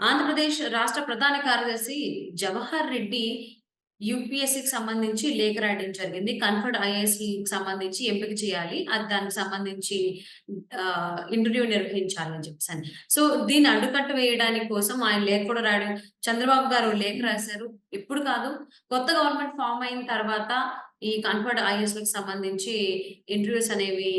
ఆంధ్రప్రదేశ్ రాష్ట్ర ప్రధాన కార్యదర్శి జవహర్ రెడ్డి యూపీఎస్సీకి సంబంధించి లేఖ రాయడం జరిగింది. కన్ఫర్డ్ ఐఏఎస్‌కి సంబంధించి ఎంపిక చేయాలి. దానికి సంబంధించి ఇంటర్వ్యూ నిర్వహించాలి అని చెప్పేసని. సో, దీన్ని అడ్డుకట్ట వేయడానికి కోసం ఆయన లేఖ కూడా రాయడం చంద్రబాబు గారు లేఖ రాసారు. ఇప్పుడు కాదు, కొత్త గవర్నమెంట్ ఫార్మ్ అయిన తర్వాత ఈ కన్ఫర్డ్ ఐఏఎస్‌లకి సంబంధించి ఇంటర్వ్యూస్ అనేవి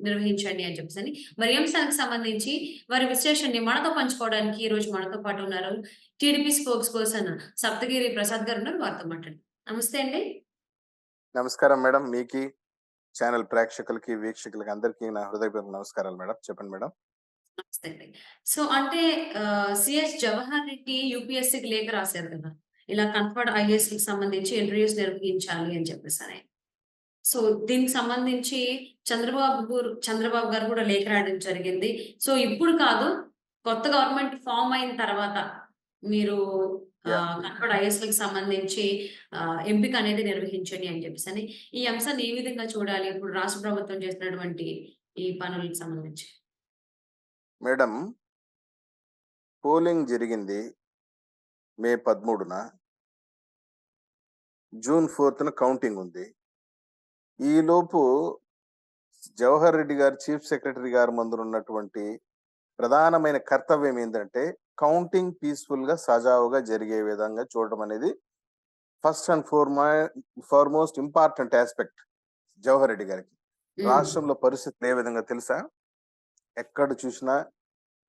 నిర్వహించండి అని చెప్పేసని. మరి ఈ అంశానికి సంబంధించి వారి విశ్లేషణని మనతో పంచుకోవడానికి ఈరోజు మనతో పాటు ఉన్నారు. TDP spokes person Saptagiri Prasad గారు ఉన్నారు. వారితో మాట్లాడదాం. నమస్తే అండి. నమస్కారం మేడం. మీకి, ఛానల్ ప్రేక్షకులకి, వీక్షకులకి అందరికీ నా హృదయపూర్వక నమస్కారాలు మేడం. చెప్పండి మేడం. నమస్తే అండి. సో, అంటే సీఎస్ జవహర్ రెడ్డి యూపీఎస్సీకి లేఖ రాసారు కదా! ఇలా కన్ఫర్డ్ ఐఏఎస్‌కి సంబంధించి ఇంటర్వ్యూస్ నిర్వహించాలి అని చెప్పేసని. సో, దీనికి సంబంధించి చంద్రబాబు గారు కూడా లేఖ రాయడం జరిగింది. సో, ఇప్పుడు కాదు, కొత్త గవర్నమెంట్ ఫార్మ్ అయిన తర్వాత మీరు యాహ్! కన్ఫర్డ్ ఐఏఎస్‌లకి సంబంధించి ఎంపిక అనేది నిర్వహించండి అని చెప్పేసని. ఈ అంశాన్ని ఏ విధంగా చూడాలి? ఇప్పుడు రాష్ట్ర ప్రభుత్వం చేస్తున్నటువంటి ఈ పనులకు సంబంధించి? మేడం, పోలింగ్ జరిగింది మే 13న. జూన్ 4న కౌంటింగ్ ఉంది. ఈలోపు జవహర్ రెడ్డి గారు చీఫ్ సెక్రటరీ గారి ముందునున్నటువంటి ప్రధానమైన కర్తవ్యం ఏందంటే, కౌంటింగ్ పీస్‌ఫుల్‌గా, సజావుగా జరిగే విధంగా చూడడం అనేది first and foremost important aspect Jawahar Reddy గారికి. హ్మ్. రాష్ట్రంలో పరిస్థితులు ఏ విధంగా తెలుసా? ఎక్కడ చూసినా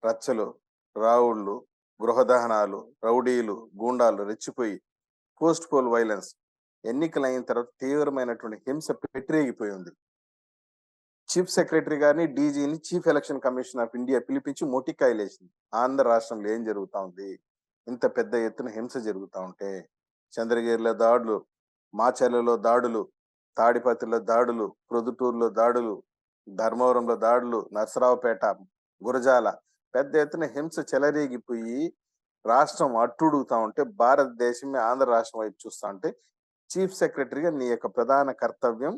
రచ్చలు, రావుళ్ళు, గృహదహనాలు, రౌడీలు, గూండాలు రెచ్చిపోయి పోస్ట్ పోల్ వైలెన్స్ ఎన్నికలైన తర్వాత తీవ్రమైనటువంటి హింస పెట్టిరేగిపోయి ఉంది. చీఫ్ సెక్రటరీ గారిని, డీజీని, chief election commission of India పిలిపించి మొటికాయలేసింది. ఆంధ్ర రాష్ట్రంలో ఏం జరుగుతా ఉంది? ఇంత పెద్ద ఎత్తున హింస జరుగుతా ఉంటే, చంద్రగిరిలో దాడులు, మాచర్లలో దాడులు, తాడిపత్రిలో దాడులు, ప్రొద్దుటూరులో దాడులు, ధర్మవరంలో దాడులు, నరసరావుపేట, గురజాల పెద్ద ఎత్తున హింస చెలరేగిపోయి రాష్ట్రం అట్టుడుగుతా ఉంటే, భారతదేశమే ఆంధ్ర రాష్ట్రం వైపు చూస్తా ఉంటే, చీఫ్ సెక్రటరీగా నీ యొక్క ప్రధాన కర్తవ్యం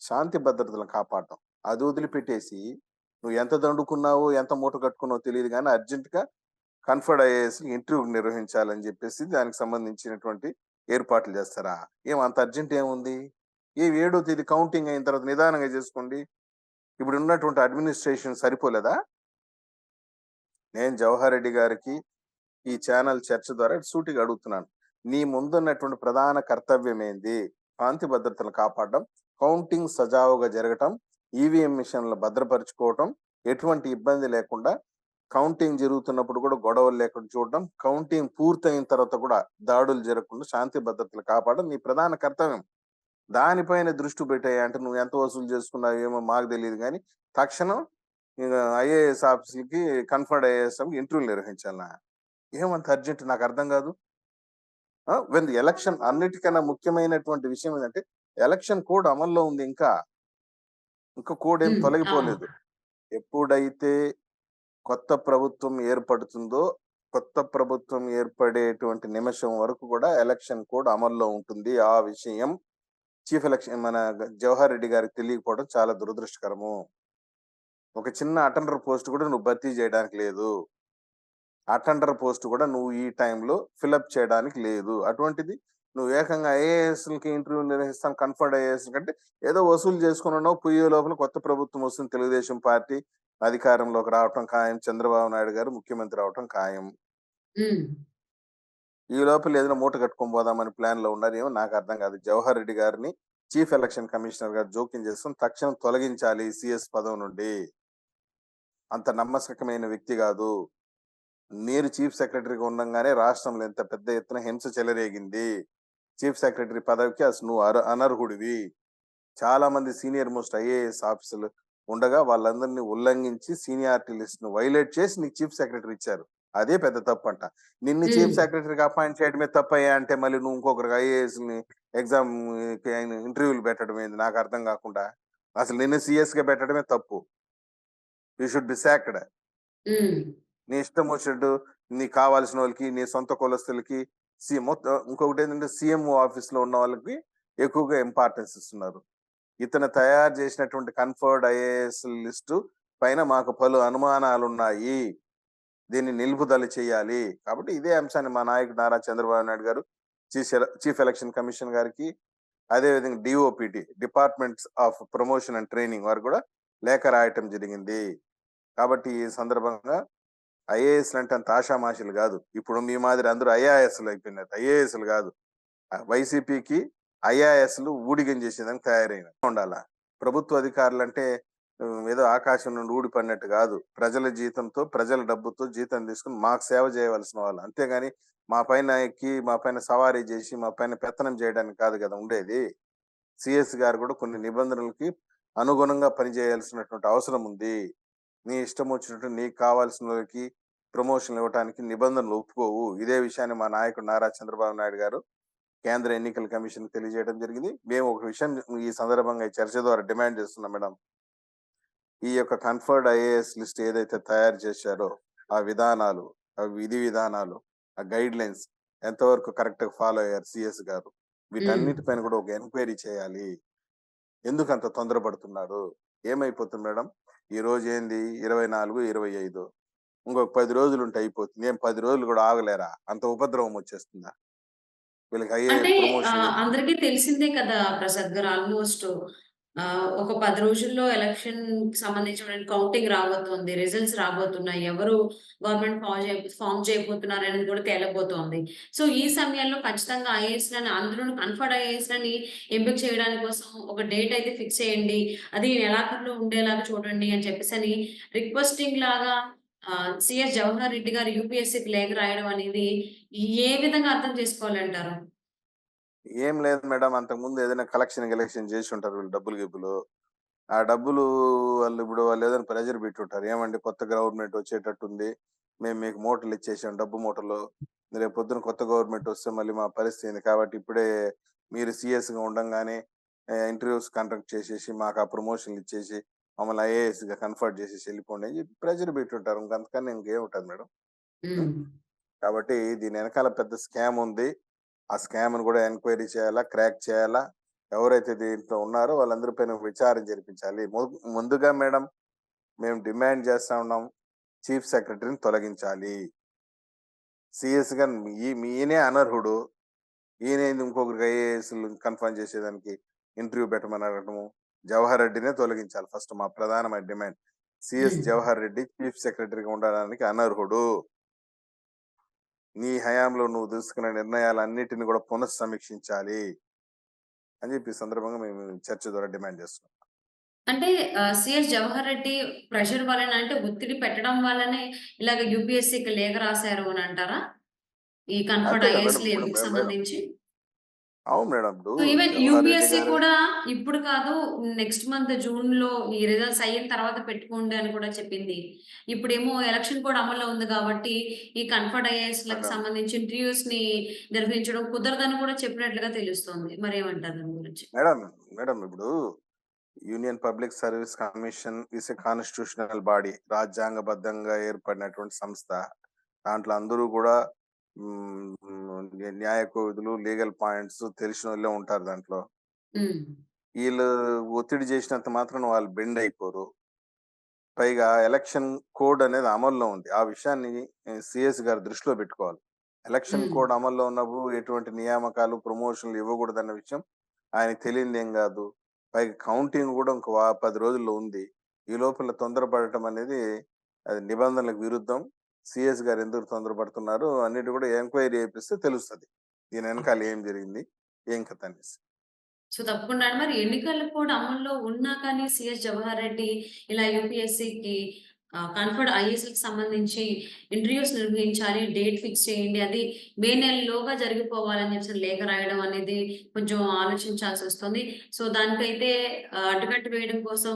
శాంతి భద్రతలను కాపాడటం. అది వదిలిపెట్టేసి నువ్వు ఎంత దండుకున్నావో, ఎంత మూట కట్టుకున్నావో తెలియదు కానీ అర్జెంట్‌గా కన్ఫర్డ్ ఐఏఎస్ ఇంటర్వ్యూ నిర్వహించాలని చెప్పేసి దానికి సంబంధించినటువంటి ఏర్పాట్లు చేస్తారా? అంత అర్జెంట్ ఏముంది? 7వ తేదీ కౌంటింగ్ అయిన తర్వాత నిదానంగా చేసుకోండి. ఇప్పుడు ఉన్నటువంటి అడ్మినిస్ట్రేషన్ సరిపోలేదా? నేను జవహర్ రెడ్డి గారికి ఈ ఛానల్ చర్చ ద్వారా సూటిగా అడుగుతున్నాను. నీ ముందున్నటువంటి ప్రధాన కర్తవ్యం ఏంది? శాంతి భద్రతలు కాపాడడం, కౌంటింగ్ సజావుగా జరగటం, ఈవీఎం మిషన్లు భద్రపరుచుకోవటం, ఎటువంటి ఇబ్బంది లేకుండా కౌంటింగ్ జరుగుతున్నప్పుడు కూడా గొడవలు లేకుండా చూడడం, కౌంటింగ్ పూర్తయిన తర్వాత కూడా దాడులు జరగకుండా శాంతి భద్రతలు కాపాడడం నీ ప్రధాన కర్తవ్యం. దానిపైన దృష్టి పెట్టాయి అంటే నువ్వు ఎంత వసూలు చేసుకున్నావు ఏమో మాకు తెలియదు కానీ తక్షణం ఐఏఎస్ ఆఫీసులకి కన్ఫర్డ్ ఐఏఎస్ ఇంటర్వ్యూలు నిర్వహించాలా? ఏమంత అర్జెంట్ నాకు అర్థం కాదు. వెన్ ది ఎలక్షన్ అన్నిటికన్నా ముఖ్యమైనటువంటి విషయం ఏంటంటే ఎలక్షన్ కోడ్ అమల్లో ఉంది ఇంకా కోడ్ ఏం హ్మ్. అవును. తొలగిపోలేదు. ఎప్పుడైతే కొత్త ప్రభుత్వం ఏర్పడుతుందో, కొత్త ప్రభుత్వం ఏర్పడేటువంటి నిమిషం వరకు కూడా ఎలక్షన్ కోడ్ అమల్లో ఉంటుంది. ఆ విషయం చీఫ్ ఎలక్షన్ మన జవహర్ రెడ్డి గారికి తెలియకపోవడం చాలా దురదృష్టకరము. ఒక చిన్న అటెండర్ పోస్ట్ కూడా నువ్వు భర్తీ చేయడానికి లేదు. అటెండర్ పోస్ట్ కూడా నువ్వు ఈ టైంలో ఫిలప్ చేయడానికి లేదు. అటువంటిది నువ్వు ఏకంగా ఐఏఎస్‌లకి ఇంటర్వ్యూ నిర్వహిస్తాను కన్ఫర్డ్ ఐఏఎస్ కంటే ఏదో వసూలు చేసుకొని ఉన్నావు. పోయే లోపల కొత్త ప్రభుత్వం వస్తుంది. తెలుగుదేశం పార్టీ అధికారంలోకి రావటం ఖాయం. చంద్రబాబు నాయుడు గారు ముఖ్యమంత్రి అవటం ఖాయం. హ్మ్. ఈ లోపల ఏదైనా మూట కట్టుకొని పోదామని ప్లాన్‌లో ఉన్నారేమో నాకు అర్థం కాదు. జవహర్ రెడ్డి గారిని చీఫ్ ఎలక్షన్ కమిషనర్ గారు జోక్యం చేసుకొని తక్షణం తొలగించాలి సీఎస్ పదవి నుండి. అంత నమ్మశకమైన వ్యక్తి కాదు. మీరు చీఫ్ సెక్రటరీగా ఉండంగానే రాష్ట్రంలో ఎంత పెద్ద ఎత్తున హింస చెలరేగింది. చీఫ్ సెక్రటరీ పదవికి అసలు నువ్వు అనర్హుడివి. చాలా మంది సీనియర్ మోస్ట్ ఐఏఎస్ ఆఫీసర్లు ఉండగా వాళ్ళందరినీ ఉల్లంఘించి సీనియారిటీ లిస్ట్ ను వైలేట్ చేసి నీకు చీఫ్ సెక్రటరీ ఇచ్చారు. అదే పెద్ద తప్పంట. నిన్ను హ్మ్. చీఫ్ సెక్రటరీగా అపాయింట్ చేయడమే తప్పయ్యా అంటే మళ్ళీ నువ్వు ఇంకొకరికి ఐఏఎస్‌ని ఎగ్జామ్ ఇంటర్వ్యూలు పెట్టడం ఏంది నాకు అర్థం కాకుండా. అసలు నిన్ను సీఎస్‌గా పెట్టడమే తప్పు. You should be sacked. హ్మ్. నీ ఇష్టం వచ్చినట్టు నీకు కావాల్సిన వాళ్ళకి, నీ సొంత కులస్తులకి మొత్తం ఇంకొకటేంటంటే సీఎంఓ ఆఫీస్‌లో ఉన్న వాళ్ళకి ఎక్కువగా ఇంపార్టెన్స్ ఇస్తున్నారు. ఇతను తయారు చేసినటువంటి కన్ఫర్డ్ ఐఏఎస్ లిస్టు పైన మాకు పలు అనుమానాలున్నాయి. దీన్ని నిలుపుదల చేయాలి. కాబట్టి ఇదే అంశాన్ని మా నాయకుడు నారా చంద్రబాబు నాయుడు గారు చీఫ్ ఎలక్షన్ కమిషన్ గారికి, అదే విధంగా DoPT departments of promotion and training వారు కూడా లేఖ రాయటం జరిగింది. కాబట్టి ఈ సందర్భంగా ఐఏఎస్‌లు అంటే అంత ఆషామాషీలు గాదు. ఇప్పుడు మీ మాదిరి అందరూ ఐఏఎస్‌లు అయిపోయినారు. ఐఏఎస్‌లు గాదు. వైసీపీకి ఐఏఎస్‌లు ఊడిగం చేసేదానికి తయారైనారు. ఉండాలా. ప్రభుత్వ అధికారులంటే ఏదో ఆకాశం నుండి ఊడి పడినట్టు గాదు. ప్రజల జీతంతో, ప్రజల డబ్బుతో జీతం తీసుకొని మాకు సేవ చేయవలసిన వాళ్ళు. అంతేగాని మా పైన ఎక్కి, మా పైన సవారీ చేసి, మా పైన పెత్తనం చేయడానికి కాదు గదా ఉండేది. సీఎస్ గారు కూడా కొన్ని నిబంధనలకి అనుగుణంగా పనిచేయాల్సినటువంటి అవసరం ఉంది. నీ ఇష్టం వచ్చినట్టు నీకు కావాల్సిన వాళ్ళకి ప్రమోషన్‌లు ఇవ్వటానికి నిబంధనలు ఒప్పుకోవు. ఇదే విషయాన్ని మా నాయకుడు నారా చంద్రబాబు నాయుడు గారు కేంద్ర ఎన్నికల కమిషన్‌కి తెలియజేయడం జరిగింది. మేము ఒక విషయం ఈ సందర్భంగా ఈ చర్చ ద్వారా డిమాండ్ చేస్తున్నాం మేడం. ఈ యొక్క కన్ఫర్డ్ ఐఏఎస్ లిస్ట్ ఏదైతే తయారు చేశారో, ఆ విధానాలు, ఆ విధి విధానాలు, ఆ గైడ్‌లైన్స్ ఎంతవరకు కరెక్ట్‌గా ఫాలో అయ్యారు సీఎస్ గారు? హ్మ్. వీటన్నిటిపైన కూడా ఒక ఎంక్వైరీ చేయాలి. ఎందుకంత తొందరపడుతున్నారు? ఏమైపోతుంది మేడం? ఈరోజు ఏంది 24, 25 ఇంకొక 10 రోజులుంటే అయిపోతుంది. ఏం 10 రోజులు కూడా ఆగలేరా? అంత ఉపద్రవం వచ్చేస్తుందా? వీళ్ళకి అంటే ప్రమోషన్‌లు అందరికీ తెలిసిందే కదా! ప్రసాద్ గారు ఆల్‌మోస్ట్ ఒక 10 రోజుల్లో ఎలక్షన్‌కి సంబంధించిన కౌంటింగ్ రాబోతోంది. రిజల్ట్స్ రాబోతున్నాయి. ఎవరు గవర్నమెంట్ ఫార్మ్ చేయబోతున్నారనేది కూడా తేలబోతోంది. సో, ఈ సమయంలో ఖచ్చితంగా ఐఏఎస్‌లని అందులోను కన్ఫర్డ్ ఐఏఎస్‌లని ఎంపిక చేయడానికి కోసం ఒక డేట్ అయితే ఫిక్స్ చేయండి. అది నెలాఖరులో ఉండేలాగా చూడండి అని చెప్పేసని రిక్వెస్టింగ్ లాగా సీఎస్ జవహర్ రెడ్డి గారు యూపీఎస్సీకి లేఖ రాయడం అనేది ఏ విధంగా అర్థం చేసుకోవాలంటారు? ఏం లేదు మేడం. అంతకుముందు ఏదైనా గిలెక్షన్ చేసుంటారు వీళ్ళు డబ్బులు గిబ్బులు. ఆ డబ్బులు వాళ్ళు ఏదైనా ప్రెషర్ పెట్టుంటారు. ఏమండి కొత్త గవర్నమెంట్ వచ్చేటట్టుంది. మేము మీకు మూటలు ఇచ్చేసాం డబ్బు మూటలు. రేపొద్దున కొత్త గవర్నమెంట్ వస్తే మళ్ళీ మా పరిస్థితి ఏంది? కాబట్టి ఇప్పుడే మీరు సీఎస్‌గా ఉండంగానే ఇంటర్వ్యూస్ కండక్ట్ చేసేసి మాకు ఆ ప్రమోషన్‌లు ఇచ్చేసి మమ్మల్ని ఐఏఎస్‌గా కన్ఫర్ట్ చేసేసి వెళ్ళిపోండి అని చెప్పి ప్రెషర్ పెట్టుంటారు. ఇంకంతకన్నా ఇంకేముంటది మేడం. హ్మ్. హ్మ్. కాబట్టి దీని వెనకాల పెద్ద స్కామ్ ఉంది. ఆ స్కామ్‌ని కూడా ఎంక్వైరీ చేయాలా, క్రాక్ చేయాలా. ఎవరైతే దీంట్లో ఉన్నారో వాళ్ళందరి పైన విచారణ జరిపించాలి. ముందుగా మేడం మేము డిమాండ్ చేస్తా ఉన్నాం. చీఫ్ సెక్రటరీని తొలగించాలి. సీఎస్‌గా ఈయనే అనర్హుడు. ఈయనేంది ఇంకొకరికి ఐఏఎస్‌లు కన్ఫర్మ్ చేసేదానికి ఇంటర్వ్యూ పెట్టమని అడగటము. జవహర్ రెడ్డినే తొలగించాలి ఫస్ట్ మా ప్రధానమైన డిమాండ్. సీఎస్ హ్మ్. జవహర్ రెడ్డి చీఫ్ సెక్రటరీగా ఉండడానికి అనర్హుడు. నీ హయాంలో నువ్వు తీసుకున్న నిర్ణయాలన్నిటిని కూడా పునఃసమీక్షించాలి అని చెప్పి ఈ సందర్భంగా మేము చర్చ ద్వారా డిమాండ్ చేస్తున్నాం. అంటే సీఎస్ జవహర్ రెడ్డి ప్రెషర్ వలన అంటే ఒత్తిడి పెట్టడం వల్లనే ఇలాగ యూపీఎస్సీకి లేఖ రాసారు అని అంటారా? ఈ అంతే కన్ఫర్డ్ కదా మేడం. ఐఏఎస్‌ల ఇప్పుడు ఎంపిక మేడం సంబంధించి? అవును మేడం. ఇప్పుడు so, even Jawahar Reddy UPSC గారు కూడా ఇప్పుడు కాదు నెక్స్ట్ మంత్ జూన్‌లో ఈ రిజల్ట్స్ అయిన తర్వాత పెట్టుకోండి అని కూడా చెప్పింది. ఇప్పుడేమో ఎలక్షన్ కూడా అమల్లో ఉంది కాబట్టి ఈ కన్ఫర్డ్ ఐఏఎస్‌లకి మేడం సంబంధించి ఇంటర్వ్యూస్‌ని నిర్వహించడం కుదరదని కూడా చెప్పినట్లుగా తెలుస్తోంది. మరేమంటారు దాని గురించి? మేడం మేడం ఇప్పుడు union public service commission is a constitutional body. రాజ్యాంగబద్ధంగా ఏర్పడినటువంటి సంస్థ. దాంట్లో అందరూ కూడా న్యాయ కోవిదులు, లీగల్ పాయింట్స్ తెలిసినోళ్ళే ఉంటారు దాంట్లో. హ్మ్. వీళ్ళు ఒత్తిడి చేసినంత మాత్రాన వాళ్ళు బెండ్ అయిపోరు. పైగా ఎలక్షన్ కోడ్ అనేది అమల్లో ఉంది. ఆ విషయాన్ని సీఎస్ గారు దృష్టిలో పెట్టుకోవాలి. ఎలక్షన్ హ్మ్. కోడ్ అమల్లో ఉన్నప్పుడు ఎటువంటి నియామకాలు, ప్రమోషన్‌లు ఇవ్వకూడదన్న విషయం ఆయనకి తెలియనిదేం గాదు. పైగా కౌంటింగ్ గూడా ఇంకో 10 రోజుల్లో ఉంది. ఈ లోపల తొందరపడటం అనేది అది నిబంధనలకు విరుద్ధం. సీఎస్ గారు ఎందుకు తొందరపడుతున్నారు అన్నిటి కూడా ఎంక్వైరీ చేపిస్తే తెలుస్తది. దీని వెనకాల ఏం జరిగింది? ఏం కథ అనేసి. సో, తప్పకుండా అండి. మరి ఎన్నికలు కూడా అమల్లో ఉన్నా కానీ సీఎస్ జవహర్ రెడ్డి ఇలా యూపీఎస్సీకి కన్ఫర్డ్ ఐఏఎస్‌లకి సంబంధించి ఇంటర్వ్యూస్ నిర్వహించాలి. డేట్ ఫిక్స్ చేయండి. అది మే నెలలోగా జరిగిపోవాలని చెప్పేసి లేఖ రాయడం అనేది కొంచెం ఆలోచించాల్సొస్తుంది. సో, దానికైతే అడ్డుకట్ట వేయడం కోసం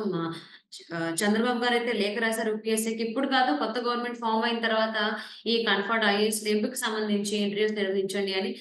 చంద్రబాబు గారైతే లేఖ రాసారు యూపీఎస్సీకి. ఇప్పుడు కాదు కొత్త గవర్నమెంట్ ఫార్మ్ అయిన తర్వాత ఈ కన్ఫర్డ్ ఐఏఎస్‌ల ఎంపికకి సంబంధించి ఇంటర్వ్యూస్ నిర్వహించండి అని